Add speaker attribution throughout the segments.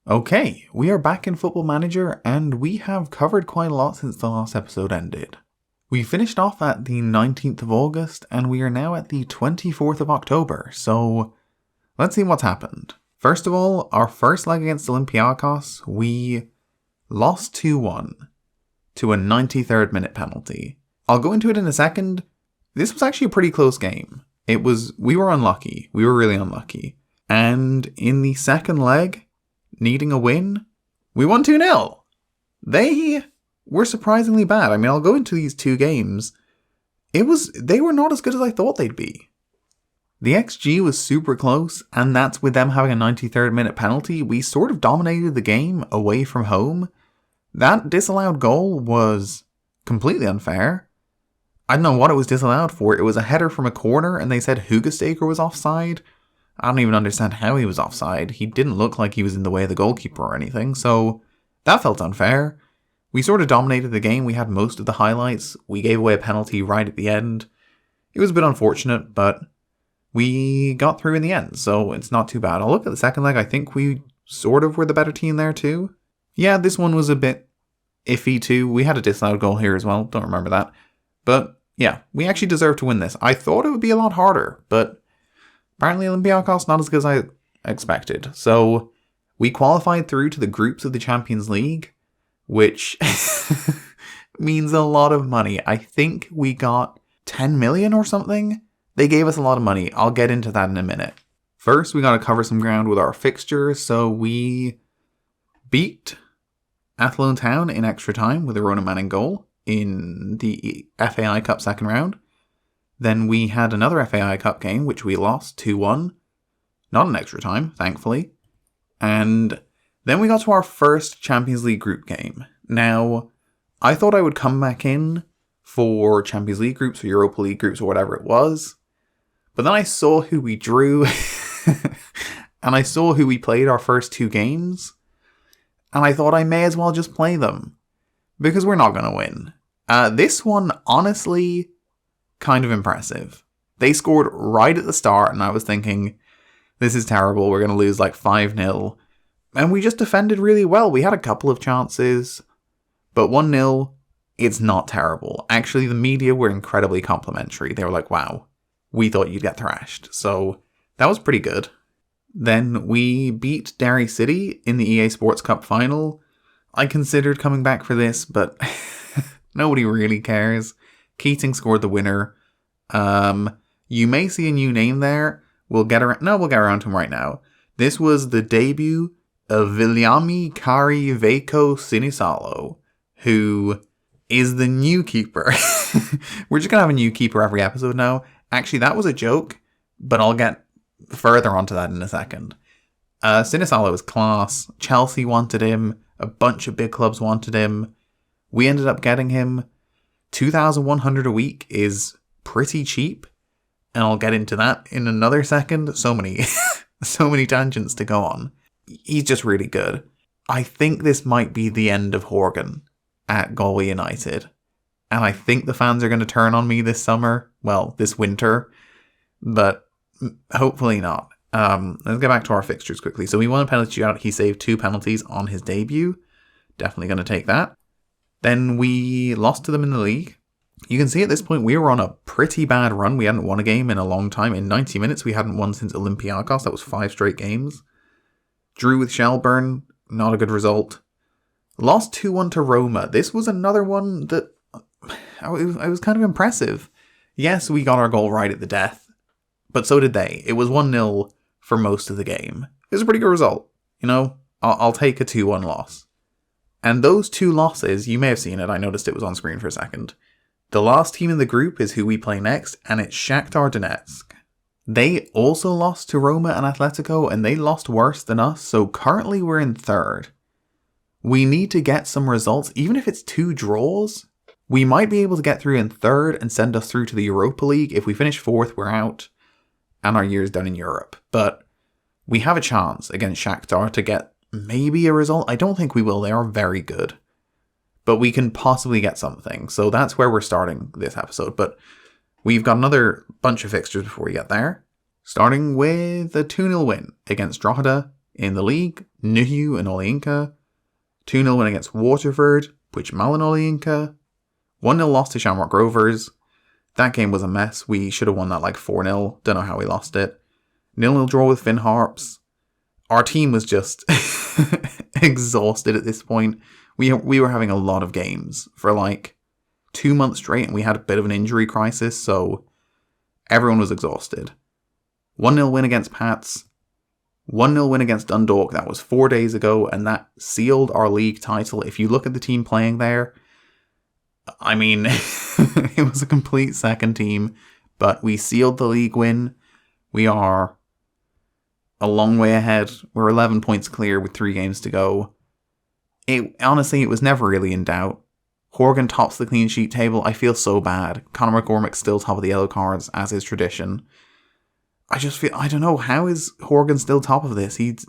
Speaker 1: Okay, we are back in Football Manager and we have covered quite a lot since the last episode ended. We finished off at the 19th of August and we are now at the 24th of October, so let's see what's happened. First of all, our first leg against Olympiakos, we lost 2-1 to a 93rd minute penalty. I'll go into it in a second. This was actually a pretty close game. We were unlucky. We were really unlucky. And in the second leg, needing a win, we won 2-0. They were surprisingly bad. I mean, I'll go into these two games. They were not as good as I thought they'd be. The XG was super close, and that's with them having a 93rd minute penalty. We sort of dominated the game away from home. That disallowed goal was completely unfair. I don't know what it was disallowed for. It was a header from a corner, and they said Hugesteker was offside. I don't even understand how he was offside. He didn't look like he was in the way of the goalkeeper or anything, so that felt unfair. We sort of dominated the game. We had most of the highlights. We gave away a penalty right at the end. It was a bit unfortunate, but we got through in the end, so it's not too bad. I'll look at the second leg. I think we sort of were the better team there too. Yeah, this one was a bit iffy too. We had a disallowed goal here as well. Don't remember that. But yeah, we actually deserved to win this. I thought it would be a lot harder, but apparently Olympiakos not as good as I expected. So we qualified through to the groups of the Champions League, which means a lot of money. I think we got 10 million or something. They gave us a lot of money. I'll get into that in a minute. First, we got to cover some ground with our fixtures. So we beat Athlone Town in extra time with a Ronan Manning goal in the FAI Cup second round. Then we had another FAI Cup game, which we lost 2-1. Not in extra time, thankfully. And then we got to our first Champions League group game. Now, I thought I would come back in for Champions League groups or Europa League groups or whatever it was. But then I saw who we drew. And I saw who we played our first two games. And I thought I may as well just play them. Because we're not going to win. This one, honestly, kind of impressive. They scored right at the start, and I was thinking, this is terrible, we're going to lose like 5-0. And we just defended really well. We had a couple of chances, but 1-0, it's not terrible. Actually, the media were incredibly complimentary. They were like, wow, we thought you'd get thrashed. So that was pretty good. Then we beat Derry City in the EA Sports Cup final. I considered coming back for this, but nobody really cares. Keating scored the winner. You may see a new name there. We'll get around to him right now. This was the debut of Viliami Kari Veiko Sinisalo, who is the new keeper. We're just going to have a new keeper every episode now. Actually, that was a joke, but I'll get further onto that in a second. Sinisalo is class. Chelsea wanted him. A bunch of big clubs wanted him. We ended up getting him. 2,100 a week is pretty cheap. And I'll get into that in another second. So many tangents to go on. He's just really good. I think this might be the end of Horgan at Galway United. And I think the fans are going to turn on me this summer. Well, this winter. But hopefully not. Let's get back to our fixtures quickly. So we won a penalty shootout. He saved 2 penalties on his debut. Definitely going to take that. Then we lost to them in the league. You can see at this point we were on a pretty bad run. We hadn't won a game in a long time. In 90 minutes we hadn't won since Olympiakos. That was 5 straight games. Drew with Shelburne. Not a good result. Lost 2-1 to Roma. This was another one that I was kind of impressive. Yes, we got our goal right at the death. But so did they. It was 1-0 for most of the game. It was a pretty good result. You know, I'll take a 2-1 loss. And those 2 losses, you may have seen it, I noticed it was on screen for a second. The last team in the group is who we play next, and it's Shakhtar Donetsk. They also lost to Roma and Atletico, and they lost worse than us, so currently we're in 3rd. We need to get some results, even if it's 2 draws. We might be able to get through in 3rd and send us through to the Europa League. If we finish 4th, we're out, and our year's done in Europe. But we have a chance against Shakhtar to get maybe a result. I don't think we will. They are very good. But we can possibly get something. So that's where we're starting this episode. But we've got another bunch of fixtures before we get there. Starting with a 2-0 win against Drogheda in the league, Nuhu and Olympiakos. 2-0 win against Waterford, Puigmal and Olympiakos. 1-0 loss to Shamrock Rovers. That game was a mess. We should have won that like 4-0. Don't know how we lost it. 0-0 draw with Finn Harps. Our team was just exhausted at this point. We were having a lot of games for like 2 months straight, and we had a bit of an injury crisis, so everyone was exhausted. 1-0 win against Pats. 1-0 win against Dundalk. That was 4 days ago, and that sealed our league title. If you look at the team playing there, I mean, it was a complete second team, but we sealed the league win. We are a long way ahead. We're 11 points clear with 3 games to go. Honestly, it was never really in doubt. Horgan tops the clean sheet table. I feel so bad. Conor McCormick's still top of the yellow cards, as is tradition. I just feel, I don't know, how is Horgan still top of this? He's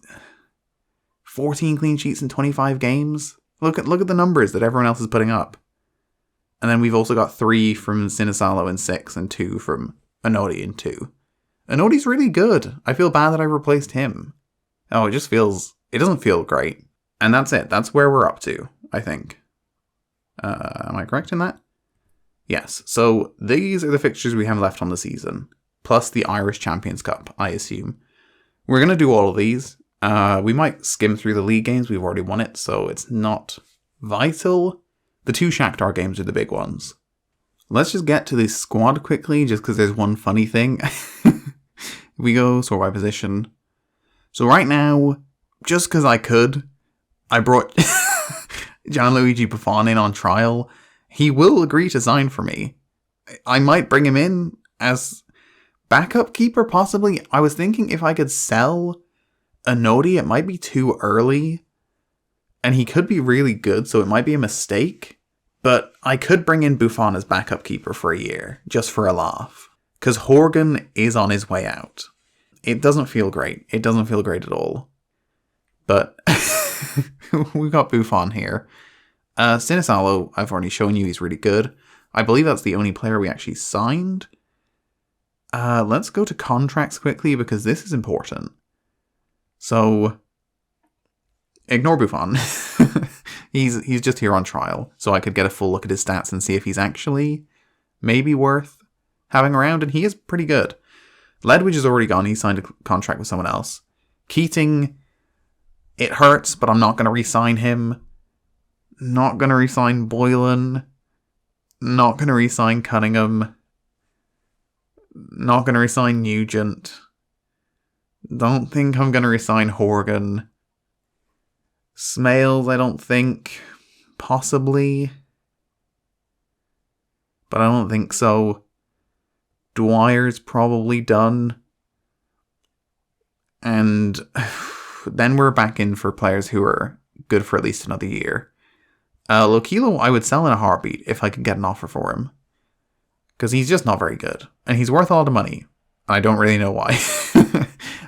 Speaker 1: 14 clean sheets in 25 games. Look at the numbers that everyone else is putting up. And then we've also got 3 from Sinisalo in 6 and 2 from Anodi in 2. Anodi's really good. I feel bad that I replaced him. Oh, it doesn't feel great. And that's it. That's where we're up to, I think. Am I correct in that? Yes. So these are the fixtures we have left on the season. Plus the Irish Champions Cup, I assume. We're going to do all of these. We might skim through the league games. We've already won it, so it's not vital. The 2 Shakhtar games are the big ones. Let's just get to this squad quickly, just because there's one funny thing. We go sort by position. So right now, just because I could, I brought Gianluigi Buffon in on trial. He will agree to sign for me. I might bring him in as backup keeper, possibly. I was thinking if I could sell Anodi, it might be too early. And he could be really good, so it might be a mistake. But I could bring in Buffon as backup keeper for a year, just for a laugh. Because Horgan is on his way out. It doesn't feel great. It doesn't feel great at all. But we got Buffon here. Sinisalo, I've already shown you, he's really good. I believe that's the only player we actually signed. Let's go to contracts quickly, because this is important. So, ignore Buffon. He's just here on trial, so I could get a full look at his stats and see if he's actually maybe worth having around, and he is pretty good. Ledwidge is already gone. He signed a contract with someone else. Keating, it hurts, but I'm not going to re-sign him. Not going to re-sign Boylan. Not going to re-sign Cunningham. Not going to re-sign Nugent. Don't think I'm going to re-sign Horgan. Smales, I don't think. Possibly. But I don't think so. Dwyer's probably done. And then we're back in for players who are good for at least another year. Lokilo, I would sell in a heartbeat if I could get an offer for him. Because he's just not very good. And he's worth a lot of money. I don't really know why.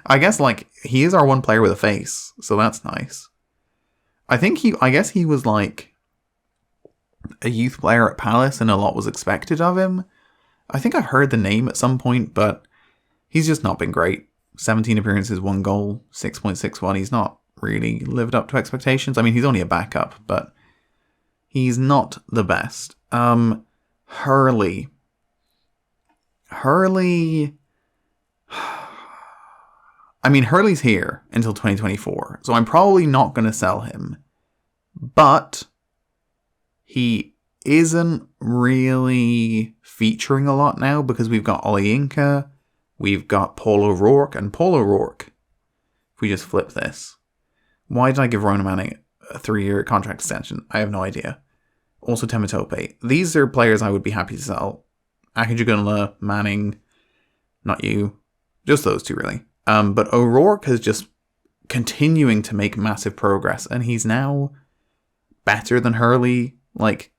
Speaker 1: I guess, like, he is our one player with a face. So that's nice. I guess he was, like, a youth player at Palace and a lot was expected of him. I think I've heard the name at some point, but he's just not been great. 17 appearances, 1 goal, 6.61. He's not really lived up to expectations. I mean, he's only a backup, but he's not the best. Hurley. I mean, Hurley's here until 2024, so I'm probably not going to sell him. But he isn't really featuring a lot now because we've got Olympiakos, we've got Paul O'Rourke, and Paul O'Rourke, if we just flip this. Why did I give Ronan Manning a 3-year contract extension? I have no idea. Also Temitope. These are players I would be happy to sell. Akajugunla, Manning, not you. Just those two, really. But O'Rourke has just continuing to make massive progress, and he's now better than Hurley, like,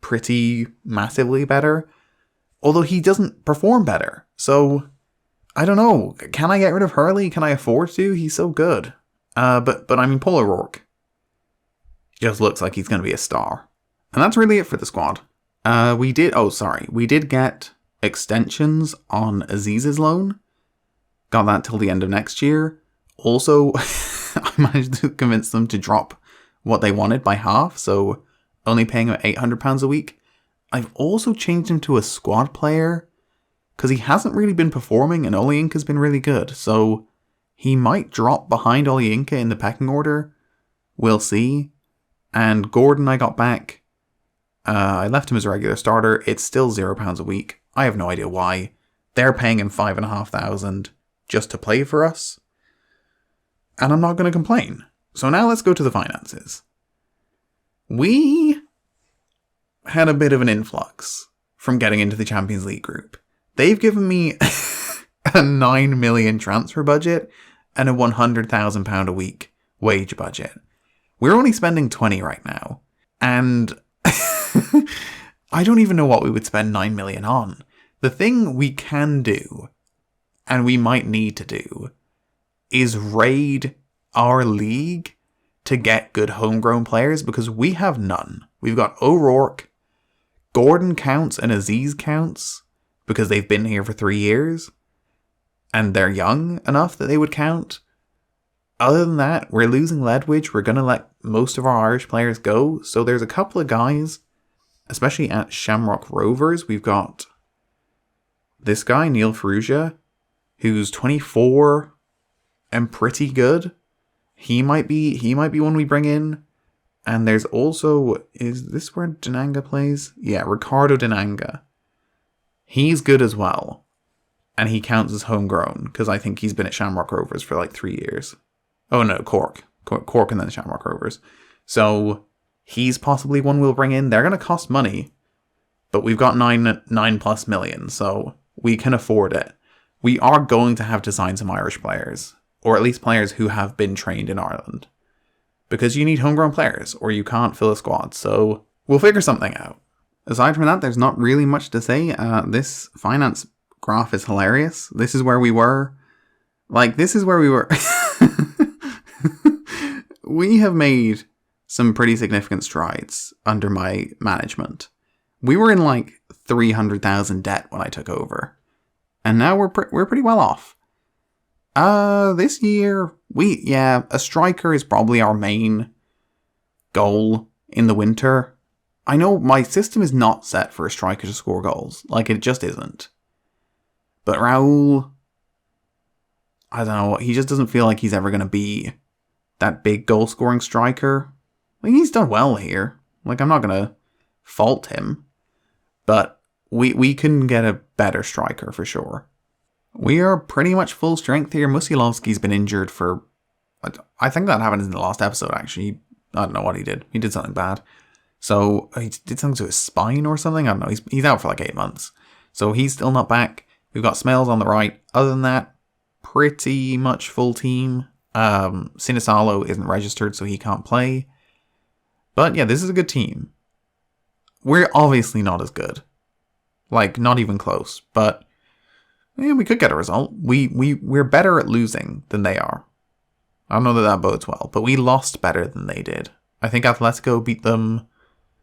Speaker 1: pretty massively better. Although he doesn't perform better. So, I don't know. Can I get rid of Hurley? Can I afford to? He's so good. But I mean, Paul O'Rourke just looks like he's going to be a star. And that's really it for the squad. We did get extensions on Aziz's loan. Got that till the end of next year. Also, managed to convince them to drop what they wanted by half, so only paying him £800 a week. I've also changed him to a squad player, because he hasn't really been performing, and Olympiakos been really good, so he might drop behind Olympiakos in the pecking order. We'll see. And Gordon I got back. I left him as a regular starter. It's still £0 a week. I have no idea why. They're paying him £5,500 just to play for us. And I'm not going to complain. So now let's go to the finances. We had a bit of an influx from getting into the Champions League group. They've given me a 9 million transfer budget and a £100,000 a week wage budget. We're only spending 20 right now. And I don't even know what we would spend 9 million on. The thing we can do, and we might need to do, is raid our league to get good homegrown players, because we have none. We've got O'Rourke, Gordon counts and Aziz counts because they've been here for 3 years and they're young enough that they would count. Other than that, we're losing Ledwidge. We're going to let most of our Irish players go. So there's a couple of guys, especially at Shamrock Rovers. We've got this guy, Neil Ferrugia, who's 24 and pretty good. He might be one we bring in. And there's also, is this where Denanga plays? Yeah, Ricardo Denanga. He's good as well. And he counts as homegrown, because I think he's been at Shamrock Rovers for like 3 years. Oh no, Cork and then Shamrock Rovers. So he's possibly one we'll bring in. They're going to cost money, but we've got 9+ million, so we can afford it. We are going to have to sign some Irish players, or at least players who have been trained in Ireland, because you need homegrown players or you can't fill a squad. So we'll figure something out. Aside from that, there's not really much to say. This finance graph is hilarious. This is where we were. We have made some pretty significant strides under my management. We were in like 300,000 debt when I took over, and now we're pretty well off. This year, a striker is probably our main goal in the winter. I know my system is not set for a striker to score goals. Like, it just isn't. But Raul, I don't know, he just doesn't feel like he's ever going to be that big goal-scoring striker. Like, he's done well here. Like, I'm not going to fault him. But we can get a better striker for sure. We are pretty much full strength here. Musialowski's been injured for... I think that happened in the last episode, actually. I don't know what he did. He did something bad. So, he did something to his spine or something? I don't know. He's out for like 8 months. So, he's still not back. We've got Smells on the right. Other than that, pretty much full team. Sinisalo isn't registered, so he can't play. But yeah, this is a good team. We're obviously not as good. Like, not even close. But yeah, we could get a result. We're better at losing than they are. I don't know that bodes well, but we lost better than they did. I think Atletico beat them...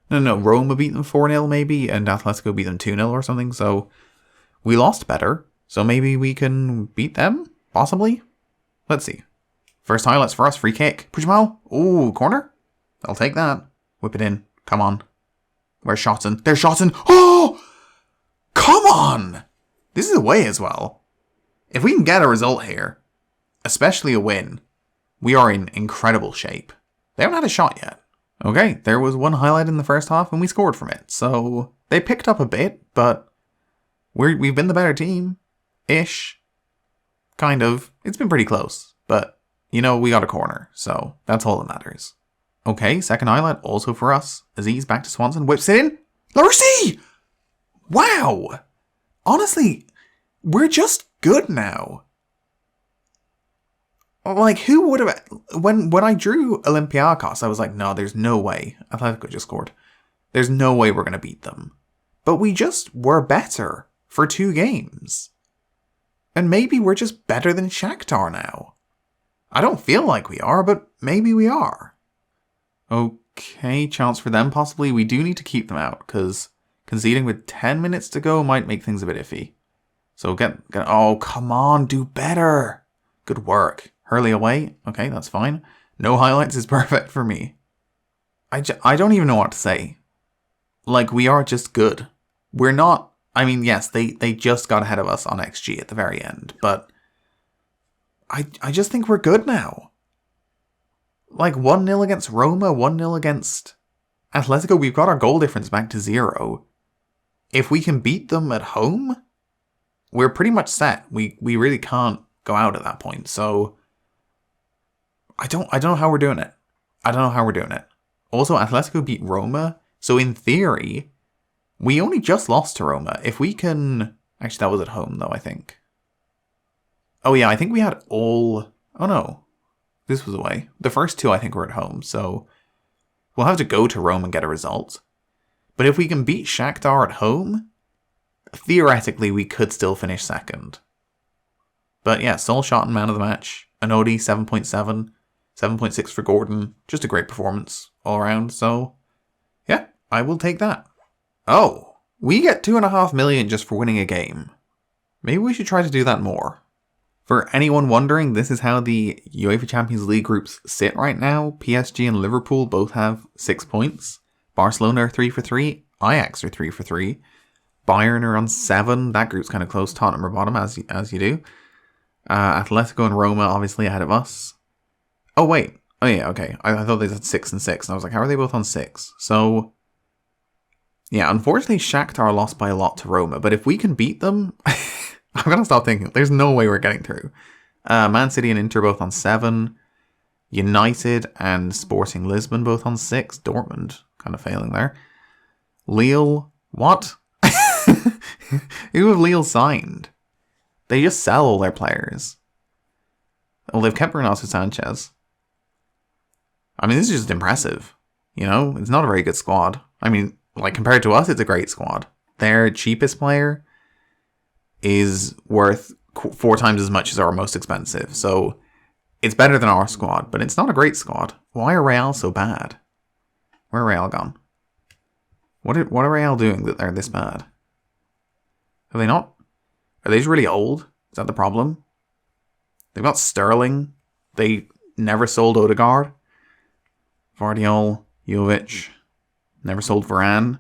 Speaker 1: No, Roma beat them 4-0 maybe, and Atletico beat them 2-0 or something, so we lost better. So maybe we can beat them? Possibly? Let's see. First highlights for us. Free kick. Puigdemont. Ooh, corner? I'll take that. Whip it in. Come on. Where's Shotton? There's Shotton. Oh! Come on! This is away as well. If we can get a result here, especially a win, we are in incredible shape. They haven't had a shot yet. Okay, there was one highlight in the first half and we scored from it. So they picked up a bit, but we've been the better team. Ish. Kind of. It's been pretty close. But, you know, we got a corner. So that's all that matters. Okay, second highlight also for us. Aziz back to Swansea. Whips it in. Larcy! Wow! Honestly, we're just good now. Like, who would have... When I drew Olympiakos, I was like, no, there's no way. Atletico just scored. There's no way we're going to beat them. But we just were better for 2 games. And maybe we're just better than Shakhtar now. I don't feel like we are, but maybe we are. Okay, chance for them possibly. We do need to keep them out, because conceding with 10 minutes to go might make things a bit iffy. So oh, come on, do better. Good work. Hurley away. Okay, that's fine. No highlights is perfect for me. I don't even know what to say. Like, we are just good. We're not... I mean, yes, they just got ahead of us on XG at the very end, but I just think we're good now. Like, 1-0 against Roma, 1-0 against Atletico, we've got our goal difference back to 0. If we can beat them at home, we're pretty much set. We really can't go out at that point, so... I don't know how we're doing it. I don't know how we're doing it. Also, Atletico beat Roma, so in theory, we only just lost to Roma. If we can... Actually, that was at home, though, I think. Oh, yeah, I think we had all... Oh, no. This was away. The first two, I think, were at home, so... We'll have to go to Rome and get a result. But if we can beat Shakhtar at home, theoretically, we could still finish second. But yeah, Solskjaer and man of the match. Anodi, 7.7. 7.6 for Gordon. Just a great performance all around, so... Yeah, I will take that. Oh, we get 2.5 million just for winning a game. Maybe we should try to do that more. For anyone wondering, this is how the UEFA Champions League groups sit right now. PSG and Liverpool both have 6 points. Barcelona are 3 for 3. Ajax are 3 for 3. Bayern are on 7. That group's kind of close. Tottenham are bottom, as you do. Atletico and Roma obviously ahead of us. Oh, wait. Oh, yeah, okay. I thought they had 6 and 6. And I was like, how are they both on 6? So... Yeah, unfortunately, Shakhtar lost by a lot to Roma, but if we can beat them, I'm going to stop thinking. There's no way we're getting through. Man City and Inter both on 7. United and Sporting Lisbon both on 6. Dortmund kind of failing there. Lille, what? Who have Lille signed? They just sell all their players. Well, they've kept Renato Sanchez. I mean, this is just impressive. You know, it's not a very good squad. I mean... Like, compared to us, it's a great squad. Their cheapest player is worth 4 times as much as our most expensive. So, it's better than our squad, but it's not a great squad. Why are Real so bad? Where are Real gone? What are Real doing that they're this bad? Are they not? Are they just really old? Is that the problem? They've got Sterling. They never sold Odegaard. Vardiol, Jovic... Never sold Varane.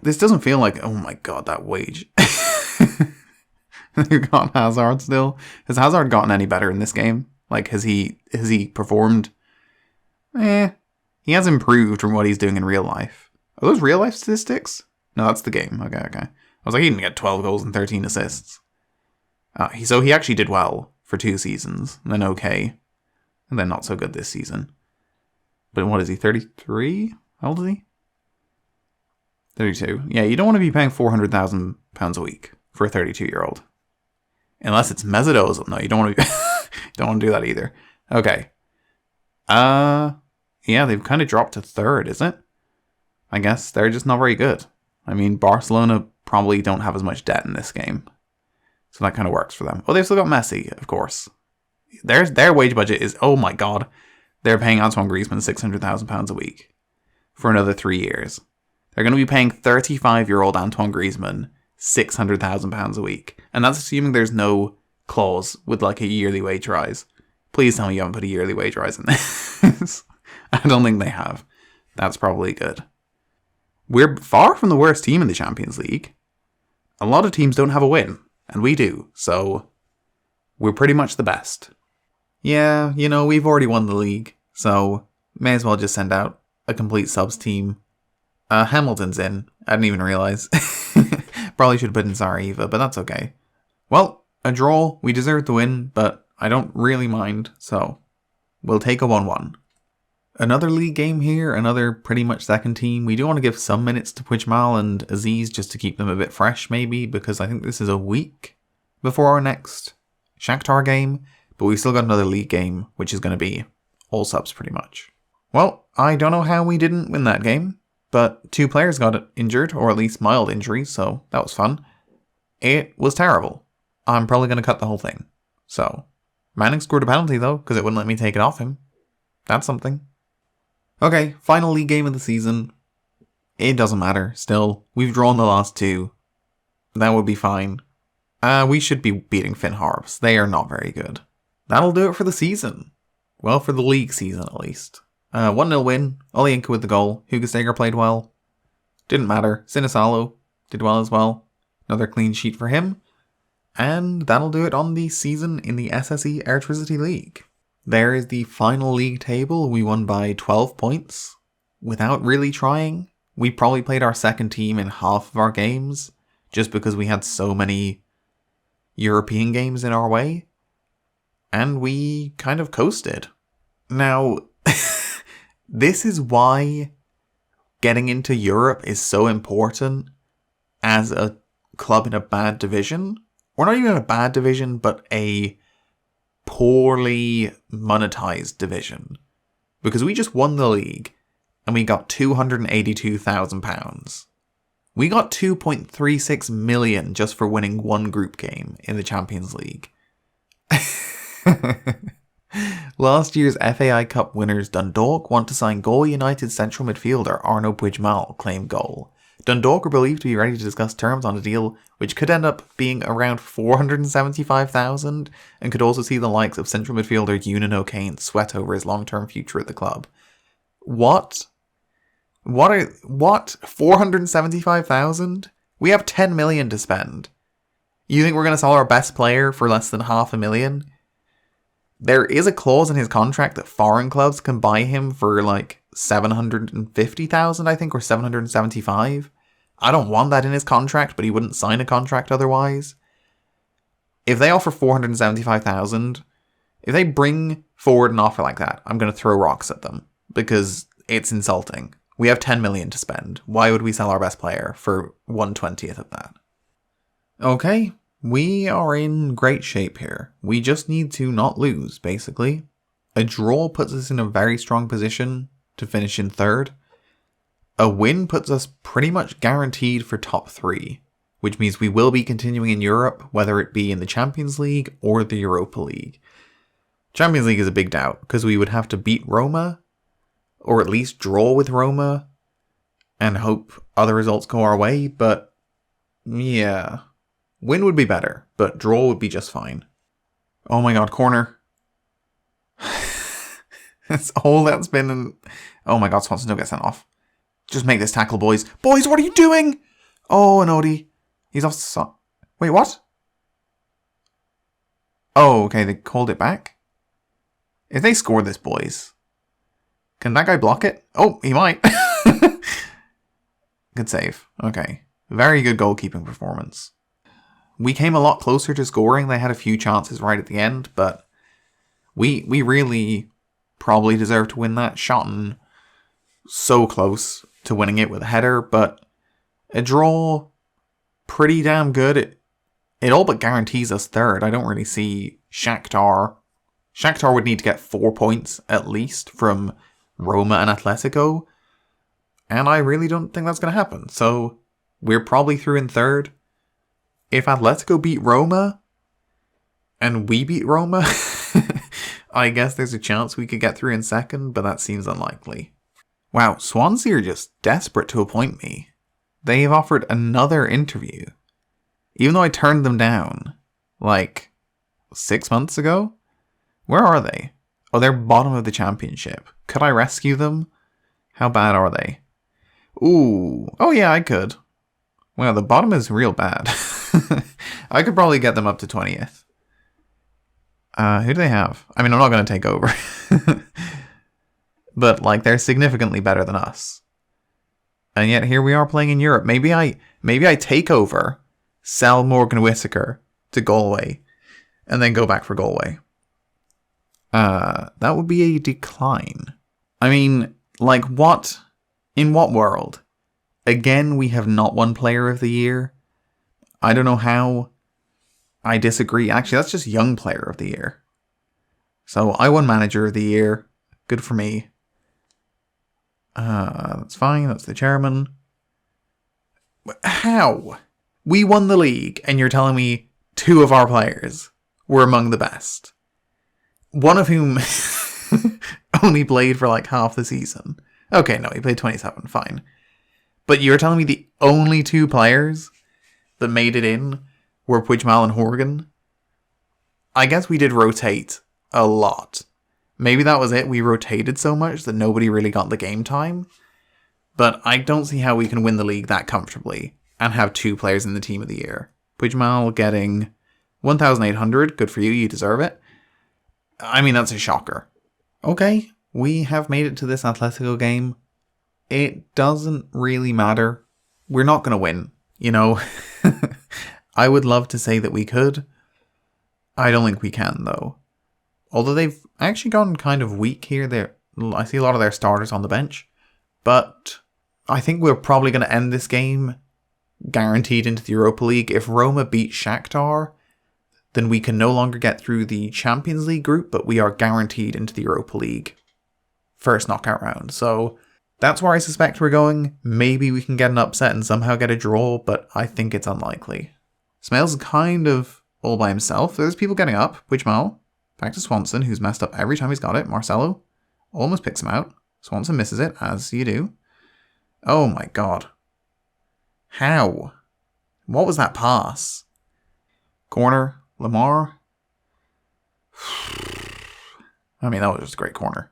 Speaker 1: This doesn't feel like... Oh my god, that wage. They've got Hazard still. Has Hazard gotten any better in this game? Like, has he performed? He has improved from what he's doing in real life. Are those real life statistics? No, that's the game. Okay. I was like, he didn't get 12 goals and 13 assists. So he actually did well for 2 seasons. And then okay. And then not so good this season. But what is he, 33? How old is he? 32. Yeah, you don't want to be paying £400,000 a week for a 32-year-old. Unless it's Mesut Ozil. No, you don't want to don't want to do that either. Okay. Yeah, they've kind of dropped to 3rd, isn't it? I guess they're just not very good. I mean, Barcelona probably don't have as much debt in this game. So that kind of works for them. Oh, they've still got Messi, of course. Their wage budget is, oh my god. They're paying Antoine Griezmann £600,000 a week for another 3 years. They're going to be paying 35-year-old Antoine Griezmann £600,000 a week. And that's assuming there's no clause with like a yearly wage rise. Please tell me you haven't put a yearly wage rise in this. I don't think they have. That's probably good. We're far from the worst team in the Champions League. A lot of teams don't have a win, and we do. So we're pretty much the best. Yeah, you know, we've already won the league, so may as well just send out a complete subs team. Hamilton's in. I didn't even realize. Probably should have put in Sarajevo, but that's okay. Well, a draw. We deserve the win, but I don't really mind, so we'll take a 1-1. Another league game here, another pretty much second team. We do want to give some minutes to Puigmal and Aziz just to keep them a bit fresh, maybe, because I think this is a week before our next Shakhtar game. But we've still got another league game, which is going to be all subs pretty much. Well, I don't know how we didn't win that game, but 2 players got injured, or at least mild injuries, so that was fun. It was terrible. I'm probably going to cut the whole thing. So, Manning scored a penalty though, because it wouldn't let me take it off him. That's something. Okay, final league game of the season. It doesn't matter, still. We've drawn the last 2. That would be fine. We should be beating Finn Harps. They are not very good. that'll do it for the season. Well, for the league season at least. 1-0 win. Olympiakos with the goal. Hugo Steger played well. Didn't matter. Sinisalo did well as well. Another clean sheet for him. And that'll do it on the season in the SSE Electricity League. There is the final league table. We won by 12 points. Without really trying. We probably played our second team in half of our games. Just because we had so many European games in our way. And we kind of coasted. Now, this is why getting into Europe is so important as a club in a bad division. Or not even a bad division, but a poorly monetized division. Because we just won the league and we got £282,000. We got 2.36 million just for winning one group game in the Champions League. Last year's FAI Cup winners Dundalk want to sign Goal United central midfielder Arno Puigmal, claimed Goal. Dundalk are believed to be ready to discuss terms on a deal which could end up being around $475,000 and could also see the likes of central midfielder Eunan O'Kane sweat over his long-term future at the club. What? What? 475,000? We have 10 million to spend. You think we're going to sell our best player for less than $500,000? There is a clause in his contract that foreign clubs can buy him for like 750,000, I think, or 775. I don't want that in his contract, but he wouldn't sign a contract otherwise. If they offer 475,000, if they bring forward an offer like that, I'm going to throw rocks at them because it's insulting. We have 10 million to spend. Why would we sell our best player for 1/20th of that? Okay, we are in great shape here. We just need to not lose, basically. A draw puts us in a very strong position to finish in third. A win puts us pretty much guaranteed for top 3, which means we will be continuing in Europe, whether it be in the Champions League or the Europa League. Champions League is a big doubt, because we would have to beat Roma, or at least draw with Roma, and hope other results go our way, but yeah. Win would be better, but draw would be just fine. Oh my god, corner. That's all that's been in... Oh my god, Swansea don't get sent off. Just make this tackle, boys. Boys, what are you doing? Oh, an Odie. He's off... Wait, what? Oh, okay, they called it back? If they score this, boys... Can that guy block it? Oh, he might. Good save. Okay. Very good goalkeeping performance. We came a lot closer to scoring. They had a few chances right at the end, but we really probably deserved to win that. Shotton so close to winning it with a header, but a draw, pretty damn good. It all but guarantees us third. I don't really see Shakhtar. Shakhtar would need to get 4 points at least from Roma and Atletico, and I really don't think that's going to happen. So we're probably through in third. If Atletico beat Roma, and we beat Roma, I guess there's a chance we could get through in second, but that seems unlikely. Wow, Swansea are just desperate to appoint me. They've offered another interview, even though I turned them down, like, 6 months ago? Where are they? Oh, they're bottom of the championship. Could I rescue them? How bad are they? Ooh, oh yeah, I could. Wow, the bottom is real bad. I could probably get them up to 20th. Who do they have? I mean, I'm not going to take over. But, like, they're significantly better than us. And yet here we are playing in Europe. Maybe I take over, sell Morgan Whittaker to Galway, and then go back for Galway. That would be a decline. I mean, like, what? In what world? Again, we have not won Player of the Year. I don't know how. I disagree. Actually, that's just Young Player of the Year. So I won Manager of the Year. Good for me. That's fine. That's the chairman. How? We won the league, and you're telling me 2 of our players were among the best. One of whom only played for like half the season. Okay, no, he played 27, fine. But you're telling me the only 2 players that made it in were Puigmal and Horgan? I guess we did rotate a lot. Maybe that was it. We rotated so much that nobody really got the game time. But I don't see how we can win the league that comfortably and have 2 players in the team of the year. Pujmal getting 1,800. Good for you. You deserve it. I mean, that's a shocker. Okay, we have made it to this Atletico game. It doesn't really matter. We're not going to win, you know. I would love to say that we could. I don't think we can, though. Although they've actually gone kind of weak here. I see a lot of their starters on the bench. But I think we're probably going to end this game guaranteed into the Europa League. If Roma beat Shakhtar, then we can no longer get through the Champions League group, but we are guaranteed into the Europa League first knockout round. So that's where I suspect we're going. Maybe we can get an upset and somehow get a draw, but I think it's unlikely. Smails is kind of all by himself. There's people getting up. Pujmal, back to Swanson, who's messed up every time he's got it. Marcelo almost picks him out. Swanson misses it, as you do. Oh my god. How? What was that pass? Corner. Lamar. I mean, that was just a great corner.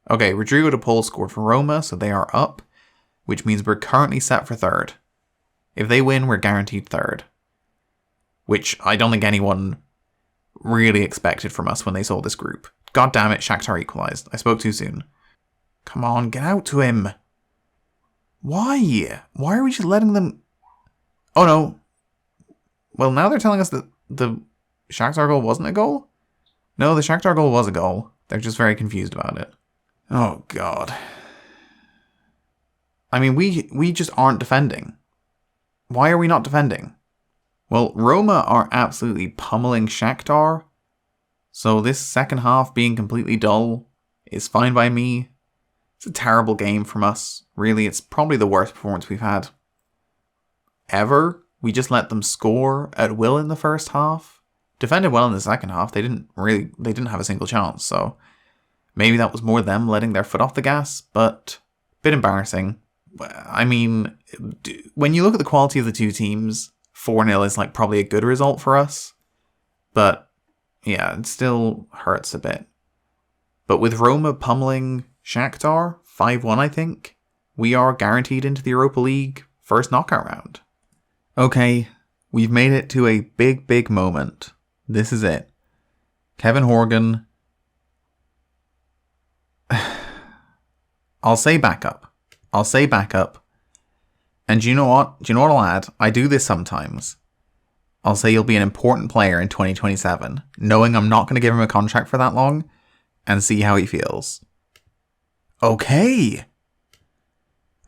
Speaker 1: Okay, Rodrigo de Paul scored for Roma, so they are up, which means we're currently set for 3rd. If they win, we're guaranteed 3rd. Which I don't think anyone really expected from us when they saw this group. God damn it, Shakhtar equalised. I spoke too soon. Come on, get out to him. Why? Why are we just letting them... Oh no. Well, now they're telling us that the Shakhtar goal wasn't a goal? No, the Shakhtar goal was a goal. They're just very confused about it. Oh god. I mean, we just aren't defending. Why are we not defending? Well, Roma are absolutely pummeling Shakhtar. So this second half being completely dull is fine by me. It's a terrible game from us. Really, it's probably the worst performance we've had ever. We just let them score at will in the first half. Defended well in the second half. They didn't have a single chance. So maybe that was more them letting their foot off the gas, but a bit embarrassing. I mean, when you look at the quality of the two teams, 4-0 is like probably a good result for us. But yeah, it still hurts a bit. But with Roma pummeling Shakhtar, 5-1 I think, we are guaranteed into the Europa League first knockout round. Okay, we've made it to a big, big moment. This is it. Kevin Horgan. I'll say backup. And do you know what? Do you know what I'll add? I do this sometimes. I'll say he'll be an important player in 2027, knowing I'm not going to give him a contract for that long, and see how he feels. Okay,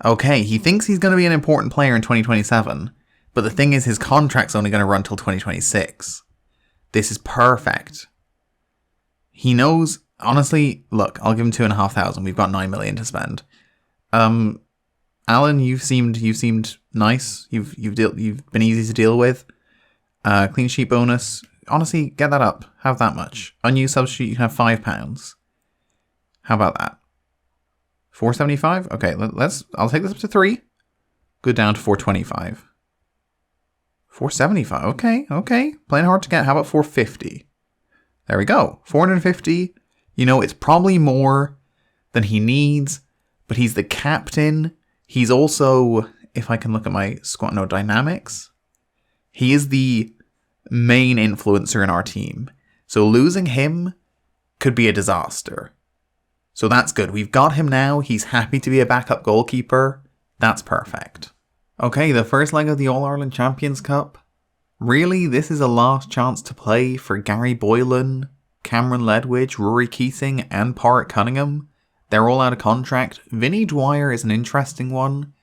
Speaker 1: he thinks he's going to be an important player in 2027, but the thing is his contract's only going to run till 2026. This is perfect. He knows, honestly, look, I'll give him 2,500. We've got 9 million to spend. Alan, you've seemed nice. You've been easy to deal with. Clean sheet bonus. Honestly, get that up. Have that much. Unused substitute, you can have £5. How about that? 475? Okay, I'll take this up to 3. Go down to 425. 475. Okay. Playing hard to get. How about 450? There we go. 450. You know, it's probably more than he needs, but he's the captain. He's also, if I can look at my squad, dynamics. He is the main influencer in our team. So losing him could be a disaster. So that's good. We've got him now. He's happy to be a backup goalkeeper. That's perfect. Okay, the first leg of the All-Ireland Champions Cup. Really, this is a last chance to play for Gary Boylan, Cameron Ledwidge, Rory Keating, and Porrick Cunningham. They're all out of contract. Vinny Dwyer is an interesting one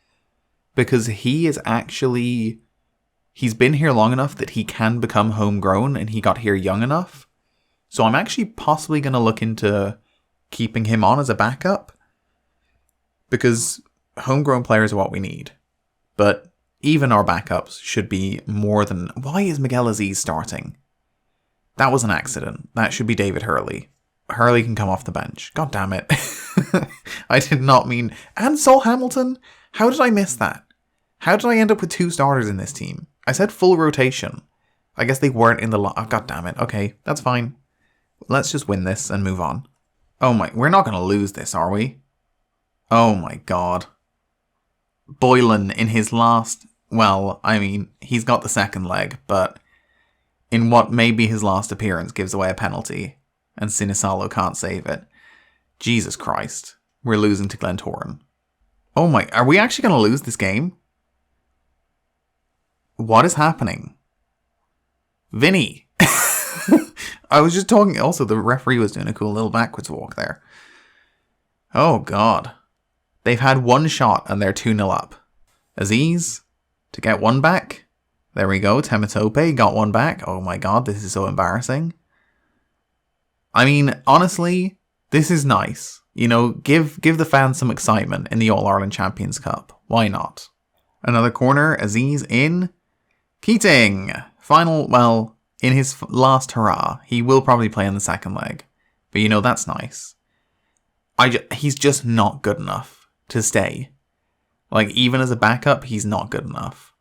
Speaker 1: because he's been here long enough that he can become homegrown and he got here young enough. So I'm actually possibly going to look into keeping him on as a backup because homegrown players are what we need. But even our backups should be more than... Why is Miguel Aziz starting? That was an accident. That should be David Hurley. Hurley can come off the bench. God damn it. I did not mean... And Sol Hamilton? How did I miss that? How did I end up with 2 starters in this team? I said full rotation. I guess they weren't in the... Oh, God damn it. Okay, that's fine. Let's just win this and move on. Oh my, we're not going to lose this, are we? Oh my god. Boylan in his last, well, I mean, he's got the second leg, but in what may be his last appearance gives away a penalty, and Sinisalo can't save it. Jesus Christ. We're losing to Glentoran. Oh my, are we actually going to lose this game? What is happening? Vinny! I was just talking, also the referee was doing a cool little backwards walk there. Oh god. They've had one shot and they're 2-0 up. Aziz to get one back. There we go, Temitope got one back. Oh my god, this is so embarrassing. I mean, honestly, this is nice. You know, give the fans some excitement in the All-Ireland Champions Cup. Why not? Another corner, Aziz in. Keating! Final, well, in his last hurrah. He will probably play in the second leg. But you know, that's nice. He's just not good enough to stay. Like, even as a backup, he's not good enough.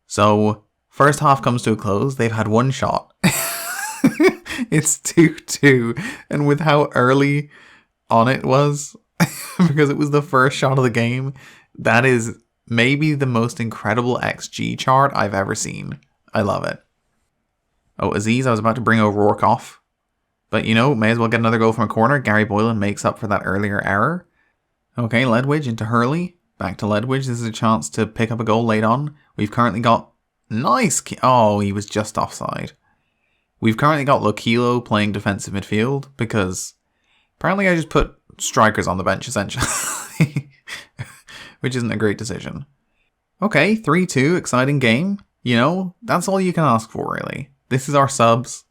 Speaker 1: So, first half comes to a close. They've had one shot. It's 2-2. And with how early on it was, because it was the first shot of the game, that is maybe the most incredible XG chart I've ever seen. I love it. Oh, Aziz, I was about to bring O'Rourke off. But, you know, may as well get another goal from a corner. Gary Boylan makes up for that earlier error. Okay, Ledwidge into Hurley. Back to Ledwidge. This is a chance to pick up a goal late on. We've currently got... Nice! Oh, he was just offside. We've currently got Lokilo playing defensive midfield because apparently I just put strikers on the bench, essentially. Which isn't a great decision. Okay, 3-2, exciting game. You know, that's all you can ask for, really. This is our subs.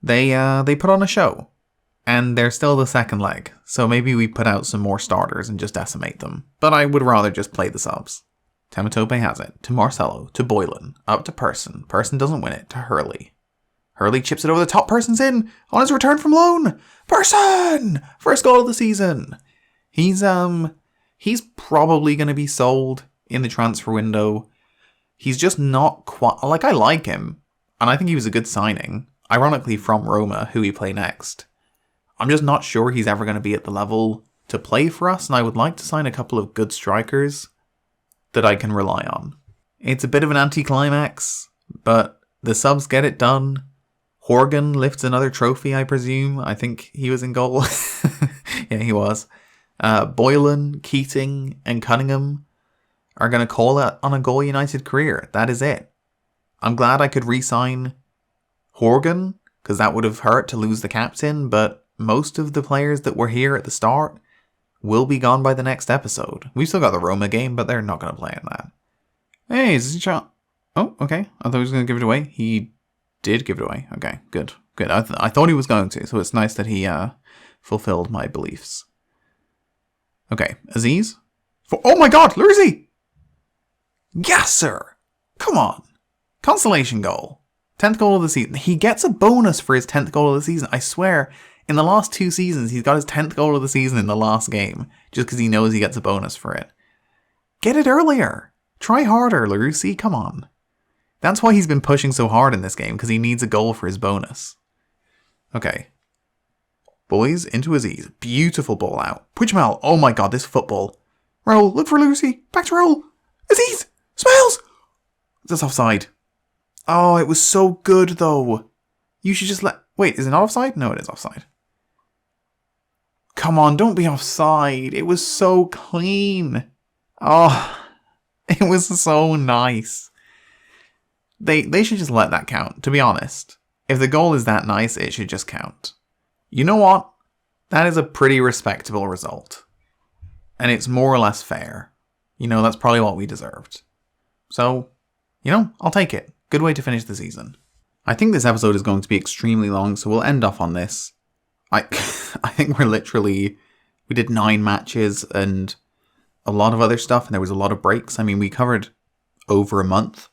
Speaker 1: They put on a show. And they're still the second leg. So maybe we put out some more starters and just decimate them. But I would rather just play the subs. Temitope has it. To Marcelo. To Boylan. Up to Person. Person doesn't win it. To Hurley. Hurley chips it over the top. Person's in. On his return from loan. Person! First goal of the season. He's probably going to be sold in the transfer window. He's just not quite... Like, I like him. And I think he was a good signing. Ironically from Roma, who we play next. I'm just not sure he's ever going to be at the level to play for us. And I would like to sign a couple of good strikers that I can rely on. It's a bit of an anticlimax, but the subs get it done. Horgan lifts another trophy, I presume. I think he was in goal. Yeah, he was. Boylan, Keating, and Cunningham are going to call it on a Goal United career. That is it. I'm glad I could re-sign Horgan, because that would have hurt to lose the captain, but most of the players that were here at the start will be gone by the next episode. We've still got the Roma game, but they're not going to play in that. Hey, is this a shot? Oh, okay. I thought he was going to give it away. He did give it away. Okay, good. Good. I thought he was going to, so it's nice that he fulfilled my beliefs. Okay, Aziz. Oh my god, Lurzy! Yes, sir! Come on. Consolation goal. 10th goal of the season. He gets a bonus for his 10th goal of the season. I swear, in the last 2 seasons, he's got his 10th goal of the season in the last game. Just because he knows he gets a bonus for it. Get it earlier. Try harder, Lucy. Come on. That's why he's been pushing so hard in this game, because he needs a goal for his bonus. Okay. Boys, into Aziz. Beautiful ball out. Puigmal. Oh my god, this football. Raul, look for Lucy. Back to Raul. Aziz! Smiles! That's offside. Oh, it was so good, though. You should just let... Wait, is it not offside? No, it is offside. Come on, don't be offside. It was so clean. Oh, it was so nice. They should just let that count, to be honest. If the goal is that nice, it should just count. You know what? That is a pretty respectable result. And it's more or less fair. You know, that's probably what we deserved. So, you know, I'll take it. Good way to finish the season. I think this episode is going to be extremely long, so we'll end off on this. I think we did 9 matches and a lot of other stuff, and there was a lot of breaks. I mean, we covered over a month.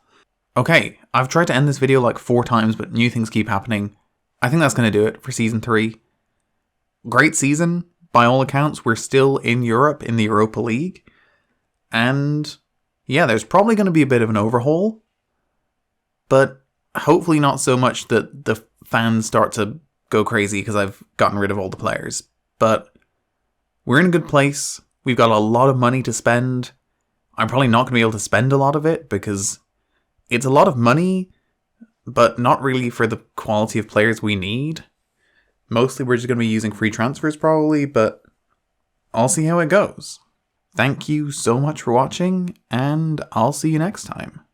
Speaker 1: Okay, I've tried to end this video like 4 times, but new things keep happening. I think that's going to do it for Season 3. Great season, by all accounts. We're still in Europe, in the Europa League. And yeah, there's probably going to be a bit of an overhaul. But hopefully not so much that the fans start to go crazy because I've gotten rid of all the players. But we're in a good place. We've got a lot of money to spend. I'm probably not going to be able to spend a lot of it because it's a lot of money, but not really for the quality of players we need. Mostly we're just going to be using free transfers probably, but I'll see how it goes. Thank you so much for watching, and I'll see you next time.